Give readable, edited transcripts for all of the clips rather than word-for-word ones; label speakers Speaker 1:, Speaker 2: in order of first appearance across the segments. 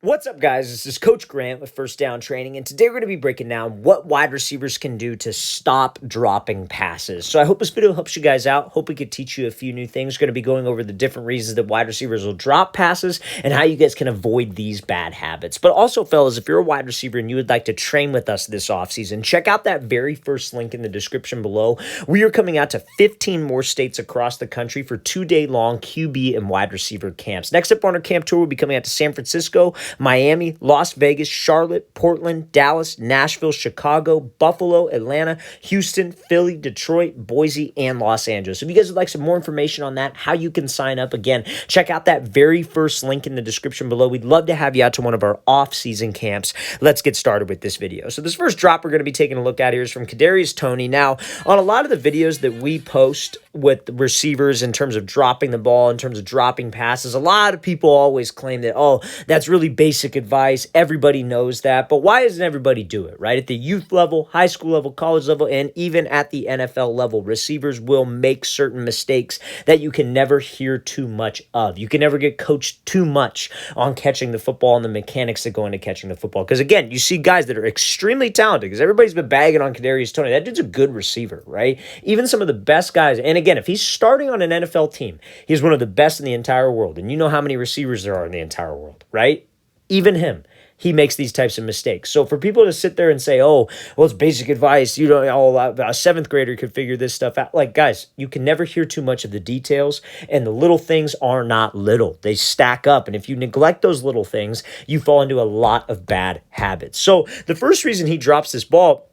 Speaker 1: What's up, guys? This is Coach Grant with First Down Training, and today we're going to be breaking down what wide receivers can do to stop dropping passes. So I hope this video helps you guys out. Hope we could teach you a few new things. We're going to be going over the different reasons that wide receivers will drop passes and how you guys can avoid these bad habits. But also, fellas, if you're a wide receiver and you would like to train with us this offseason, check out that very first link in the description below. We are coming out to 15 more states across the country for 2-day-long QB and wide receiver camps. Next up on our camp tour, we'll be coming out to San Francisco, Miami, Las Vegas, Charlotte, Portland, Dallas, Nashville, Chicago, Buffalo, Atlanta, Houston, Philly, Detroit, Boise, and Los Angeles. If you guys would like some more information on that, how you can sign up, again, check out that very first link in the description below. We'd love to have you out to one of our off-season camps. Let's get started with this video. So this first drop we're going to be taking a look at here is from Kadarius Toney. Now, on a lot of the videos that we post with receivers in terms of dropping the ball, in terms of dropping passes, a lot of people always claim that, oh, that's really basic advice. Everybody knows that. But why doesn't everybody do it, right? At the youth level, high school level, college level, and even at the NFL level, receivers will make certain mistakes that you can never hear too much of. You can never get coached too much on catching the football and the mechanics that go into catching the football. Because again, you see guys that are extremely talented, because everybody's been bagging on Kadarius Toney. That dude's a good receiver, right? Even some of the best guys, and again, if he's starting on an NFL team, he's one of the best in the entire world. And you know how many receivers there are in the entire world, right? Even him, he makes these types of mistakes. So for people to sit there and say, oh, well, it's basic advice, you know, a seventh grader could figure this stuff out. Like, guys, you can never hear too much of the details, and the little things are not little. They stack up, and if you neglect those little things, you fall into a lot of bad habits. So the first reason he drops this ball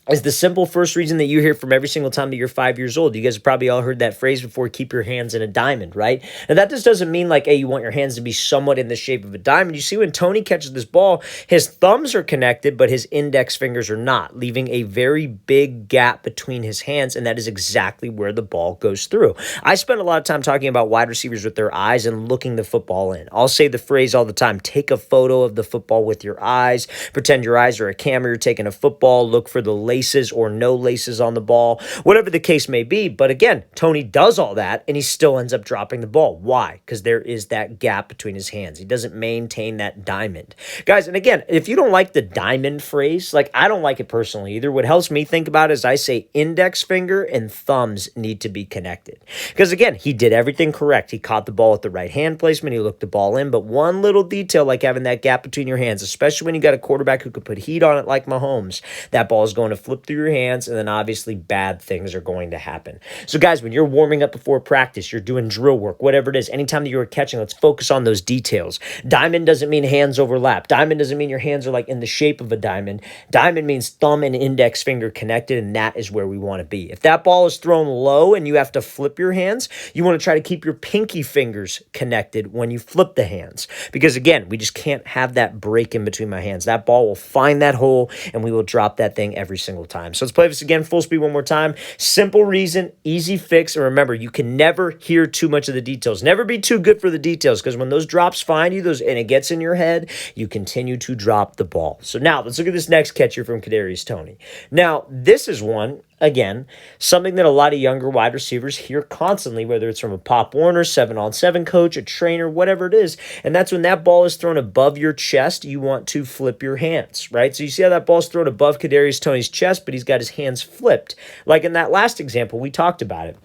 Speaker 1: is the simple first reason that you hear from every single time that you're 5 years old. You guys have probably all heard that phrase before, keep your hands in a diamond, right? And that just doesn't mean like, hey, you want your hands to be somewhat in the shape of a diamond. You see when Toney catches this ball, his thumbs are connected, but his index fingers are not, leaving a very big gap between his hands, and that is exactly where the ball goes through. I spend a lot of time talking about wide receivers with their eyes and looking the football in. I'll say the phrase all the time, take a photo of the football with your eyes, pretend your eyes are a camera, you're taking a football, look for the laces or no laces on the ball, whatever the case may be. But again, Toney does all that and he still ends up dropping the ball. Why? Because there is that gap between his hands. He doesn't maintain that diamond. Guys, and again, if you don't like the diamond phrase, like I don't like it personally either, what helps me think about it is I say index finger and thumbs need to be connected. Because again, he did everything correct. He caught the ball at the right hand placement. He looked the ball in. But one little detail like having that gap between your hands, especially when you got a quarterback who could put heat on it like Mahomes, that ball is going to flip through your hands, and then obviously bad things are going to happen. So guys, when you're warming up before practice, you're doing drill work, whatever it is, anytime that you're catching, let's focus on those details. Diamond doesn't mean hands overlap. Diamond doesn't mean your hands are like in the shape of a diamond. Diamond means thumb and index finger connected, and that is where we want to be. If that ball is thrown low and you have to flip your hands, you want to try to keep your pinky fingers connected when you flip the hands. Because again, we just can't have that break in between my hands. That ball will find that hole and we will drop that thing every single time. So let's play this again, full speed one more time. Simple reason, easy fix. And remember, you can never hear too much of the details. Never be too good for the details, because when those drops find you, and it gets in your head, you continue to drop the ball. So now let's look at this next catch here from Kadarius Toney. Now, this is one, again, something that a lot of younger wide receivers hear constantly, whether it's from a Pop Warner, 7-on-7 coach, a trainer, whatever it is. And that's when that ball is thrown above your chest, you want to flip your hands, right? So you see how that ball's thrown above Kadarius Toney's chest, but he's got his hands flipped. Like in that last example, we talked about it.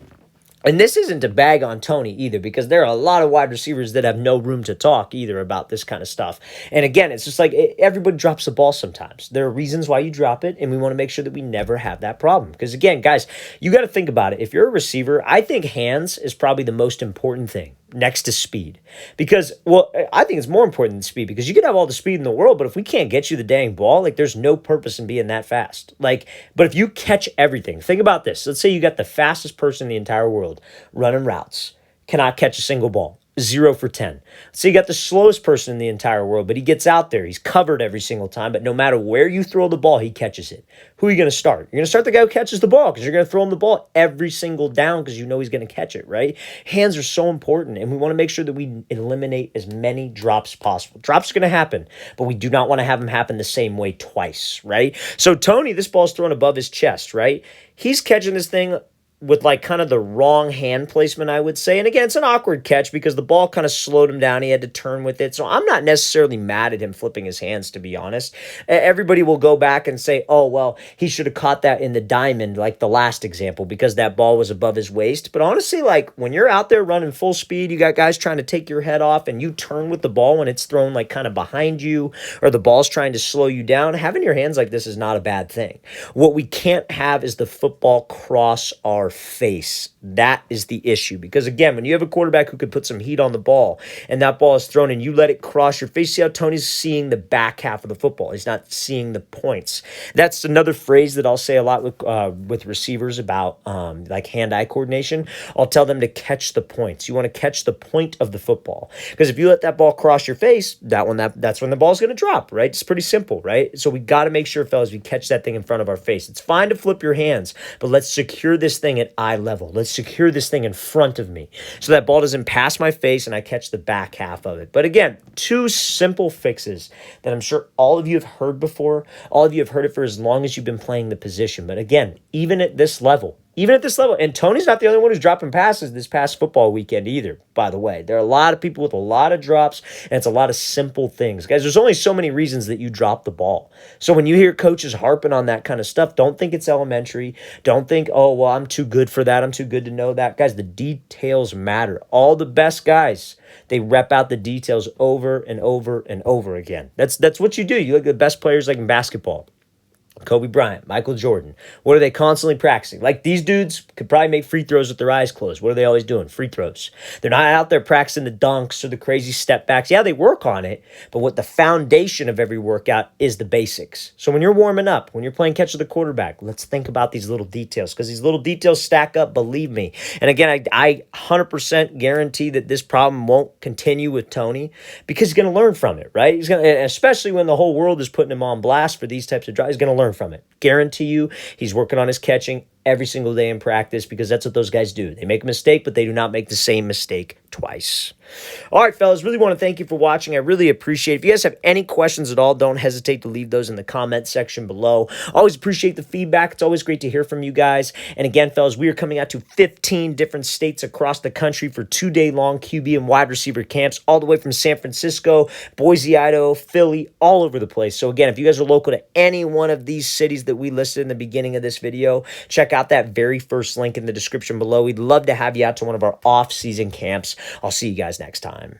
Speaker 1: And this isn't to bag on Toney either, because there are a lot of wide receivers that have no room to talk either about this kind of stuff. And again, it's just like everybody drops the ball sometimes. There are reasons why you drop it, and we want to make sure that we never have that problem. Because again, guys, you got to think about it. If you're a receiver, I think hands is probably the most important thing next to speed. Because, well, I think it's more important than speed, because you can have all the speed in the world, but if we can't get you the dang ball, like there's no purpose in being that fast. Like, but if you catch everything, think about this. Let's say you got the fastest person in the entire world running routes, cannot catch a single ball. 0 for 10. So you got the slowest person in the entire world, but he gets out there. He's covered every single time, but no matter where you throw the ball, he catches it. Who are you going to start? You're going to start the guy who catches the ball, because you're going to throw him the ball every single down because you know he's going to catch it, right? Hands are so important, and we want to make sure that we eliminate as many drops possible. Drops are going to happen, but we do not want to have them happen the same way twice, right? So Toney, this ball's thrown above his chest, right? He's catching this thing with like kind of the wrong hand placement, I would say. And again, it's an awkward catch because the ball kind of slowed him down. He had to turn with it. So I'm not necessarily mad at him flipping his hands, to be honest. Everybody will go back and say, oh, well, he should have caught that in the diamond, like the last example, because that ball was above his waist. But honestly, like when you're out there running full speed, you got guys trying to take your head off and you turn with the ball when it's thrown like kind of behind you or the ball's trying to slow you down. Having your hands like this is not a bad thing. What we can't have is the football cross our face. That is the issue. Because again, when you have a quarterback who could put some heat on the ball and that ball is thrown and you let it cross your face, see how Tony's seeing the back half of the football. He's not seeing the points. That's another phrase that I'll say a lot with receivers about like hand-eye coordination. I'll tell them to catch the points. You want to catch the point of the football. Because if you let that ball cross your face, that's when the ball's going to drop, right? It's pretty simple, right? So we got to make sure, fellas, we catch that thing in front of our face. It's fine to flip your hands, but let's secure this thing at eye level. Let's secure this thing in front of me so that ball doesn't pass my face and I catch the back half of it. But again, two simple fixes that I'm sure all of you have heard before. All of you have heard it for as long as you've been playing the position. But again, even at this level, and Tony's not the only one who's dropping passes this past football weekend either, by the way. There are a lot of people with a lot of drops, and it's a lot of simple things. Guys, there's only so many reasons that you drop the ball. So when you hear coaches harping on that kind of stuff, don't think it's elementary. Don't think, oh, well, I'm too good for that. I'm too good to know that. Guys, the details matter. All the best guys, they rep out the details over and over and over again. That's what you do. You look at the best players like in basketball. Kobe Bryant, Michael Jordan. What are they constantly practicing? Like these dudes could probably make free throws with their eyes closed. What are they always doing? Free throws. They're not out there practicing the dunks or the crazy step backs. Yeah, they work on it, but what the foundation of every workout is the basics. So when you're warming up, when you're playing catch with the quarterback, let's think about these little details because these little details stack up, believe me. And again, I 100% guarantee that this problem won't continue with Tony because he's going to learn from it, right? He's going to, especially when the whole world is putting him on blast for these types of drives, he's going to learn from it. Guarantee you he's working on his catching every single day in practice because that's what those guys do. They make a mistake, but they do not make the same mistake twice. All right, fellas, really want to thank you for watching. I really appreciate it. If you guys have any questions at all, don't hesitate to leave those in the comment section below. Always appreciate the feedback. It's always great to hear from you guys. And again, fellas, we are coming out to 15 different states across the country for 2-day-long QB and wide receiver camps, all the way from San Francisco, Boise, Idaho, Philly, all over the place. So again, if you guys are local to any one of these cities that we listed in the beginning of this video, check out that very first link in the description below. We'd love to have you out to one of our off-season camps. I'll see you guys next time.